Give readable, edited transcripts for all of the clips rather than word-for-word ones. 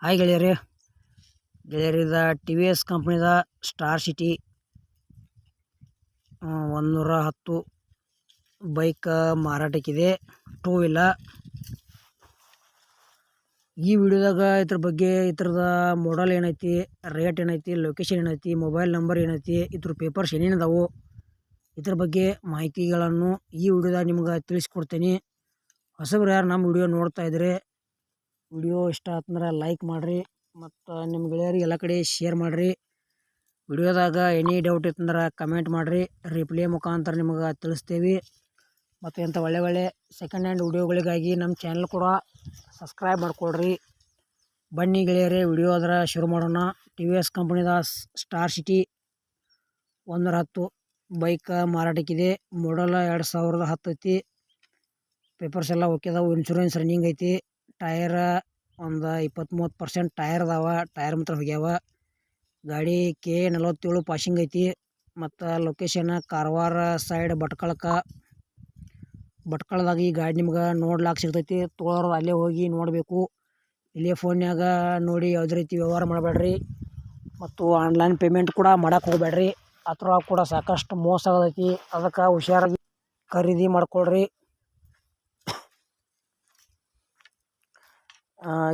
Hi ಗೆಳೆಯರಿದ T V S ಕಂಪ್ನಿದ Star City 110 bike ಮಾರಾಟಕ್ಕಿದೆ, ಟೂ ವೀಲರ್. ಈ ವಿಡಿಯೋದಾಗ ಇದ್ರ ಬಗ್ಗೆ ಇದ್ರದ ಮಾಡಲ್ ಏನೈತಿ, ರೇಟ್ ಏನೈತಿ, ಲೊಕೇಶನ್ ಏನೈತಿ, ಮೊಬೈಲ್ ನಂಬರ್ ಏನೈತಿ, ಇದ್ರ ಪೇಪರ್ಸ್ ಏನೇನದಾವು, ಇದ್ರ ಬಗ್ಗೆ ಮಾಹಿತಿಗಳನ್ನು ಈ ವಿಡಿಯೋದಾಗ ನಿಮ್ಗೆ ತಿಳಿಸ್ಕೊಡ್ತೀನಿ. ಹೊಸಬ್ರು ಯಾರು ನಮ್ಮ ವಿಡಿಯೋ ನೋಡ್ತಾ ಇದ್ರೆ ವಿಡಿಯೋ ಇಷ್ಟ ಆತಂದ್ರೆ ಲೈಕ್ ಮಾಡಿರಿ ಮತ್ತು ನಿಮ್ಮ ಗೆಳೆಯರಿಗೆ ಎಲ್ಲ ಕಡೆ ಶೇರ್ ಮಾಡಿರಿ. ವಿಡಿಯೋದಾಗ ಎನಿ ಡೌಟ್ ಇತ್ತಂದ್ರೆ ಕಮೆಂಟ್ ಮಾಡಿರಿ, ರಿಪ್ಲೈ ಮುಖಾಂತರ ನಿಮಗೆ ತಿಳಿಸ್ತೇವೆ. ಮತ್ತು ಇಂಥ ಒಳ್ಳೆ ಸೆಕೆಂಡ್ ಹ್ಯಾಂಡ್ ವಿಡಿಯೋಗಳಿಗಾಗಿ ನಮ್ಮ ಚಾನಲ್ ಕೂಡ ಸಬ್ಸ್ಕ್ರೈಬ್ ಮಾಡ್ಕೊಳ್ರಿ. ಬನ್ನಿ ಗೆಳೆಯರೇ, ವಿಡಿಯೋ ಅದರ ಶುರು ಮಾಡೋಣ. ಟಿ ವಿ ಎಸ್ ಕಂಪ್ನಿದ ಸ್ಟಾರ್ ಸಿಟಿ 110 ಬೈಕ್ ಮಾರಾಟಕ್ಕಿದೆ. ಮಾಡಲ್ 2010 ಐತಿ. ಪೇಪರ್ಸ್ ಎಲ್ಲ ಓಕೆ ಅದಾವು, ಇನ್ಶೂರೆನ್ಸ್ ರನ್ನಿಂಗ್ ಐತಿ. ಟೈರ್ ಒಂದು 20-30% ಟೈರ್ ಅದಾವ, ಟೈರ್ ಮಾತ್ರ ಹೋಗ್ಯಾವ. ಗಾಡಿ K47 ಪಾಸಿಂಗ್ ಐತಿ. ಮತ್ತು ಲೊಕೇಶನ್ ಕಾರವಾರ ಸೈಡ್ ಭಟ್ಕಳದಾಗ ಈ ಗಾಡಿ ನಿಮ್ಗೆ ನೋಡ್ಲಾಕ ಸಿಗ್ತೈತಿ. ತೊಗೊಳೋರು ಅಲ್ಲೇ ಹೋಗಿ ನೋಡಬೇಕು. ಇಲ್ಲೇ ಫೋನ್ಯಾಗ ನೋಡಿ ಯಾವುದೇ ರೀತಿ ವ್ಯವಹಾರ ಮಾಡಬೇಡ್ರಿ ಮತ್ತು ಆನ್ಲೈನ್ ಪೇಮೆಂಟ್ ಕೂಡ ಮಾಡೋಕೆ ಹೋಗಬೇಡ್ರಿ. ಅದ್ರಾಗ ಕೂಡ ಸಾಕಷ್ಟು ಮೋಸ ಆಗತೈತಿ, ಅದಕ್ಕೆ ಹುಷಾರಾಗಿ ಖರೀದಿ ಮಾಡ್ಕೊಳ್ರಿ.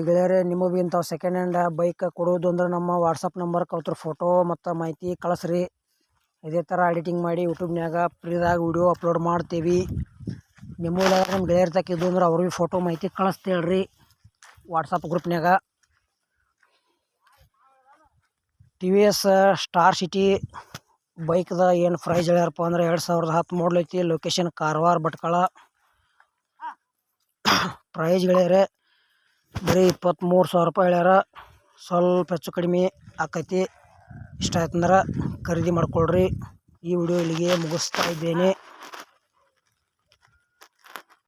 ಗೆಳೆಯರೇ, ನಿಮಗೆ ಭೀ ಇಂಥವು ಸೆಕೆಂಡ್ ಹ್ಯಾಂಡ್ ಬೈಕ್ ಕೊಡೋದು ಅಂದ್ರೆ ನಮ್ಮ ವಾಟ್ಸಪ್ ನಂಬರ್ಗೆ ಅವ್ರ ಫೋಟೋ ಮತ್ತು ಮಾಹಿತಿ ಕಳಿಸ್ರಿ. ಇದೇ ಥರ ಎಡಿಟಿಂಗ್ ಮಾಡಿ ಯೂಟ್ಯೂಬ್ನಾಗ ಫ್ರೀದಾಗ ವಿಡಿಯೋ ಅಪ್ಲೋಡ್ ಮಾಡ್ತೀವಿ. ನಿಮ್ಮ ಗೆಳೆಯರ್ ತಕ್ಕಿದ್ದು ಅಂದ್ರೆ ಅವ್ರಿಗೆ ಫೋಟೋ ಮಾಹಿತಿ ಕಳಿಸ್ತೇಳ್ರಿ ವಾಟ್ಸಪ್ ಗ್ರೂಪ್ನಾಗ. T V S Star City ಬೈಕ್ದ ಏನು ಪ್ರೈಸ್ ಹೇಳ್ಯಾರಪ್ಪ ಅಂದ್ರೆ 2010 ಮಾಡಲ್ ಐತಿ. ಲೊಕೇಶನ್ ಕಾರವಾರ ಭಟ್ಕಳ. ಪ್ರೈಸ್ ಗೆಳೆಯರೇ ಬರೀ 23,000 ರೂಪಾಯಿ ಹೇಳ್ಯಾರ. ಸ್ವಲ್ಪ ಹೆಚ್ಚು ಕಡಿಮೆ ಆಕೈತಿ. ಇಷ್ಟ ಆಯ್ತಂದ್ರೆ ಖರೀದಿ ಮಾಡ್ಕೊಳ್ರಿ. ಈ ವಿಡಿಯೋ ಇಲ್ಲಿಗೆ ಮುಗಿಸ್ತಾ ಇದ್ದೇನೆ.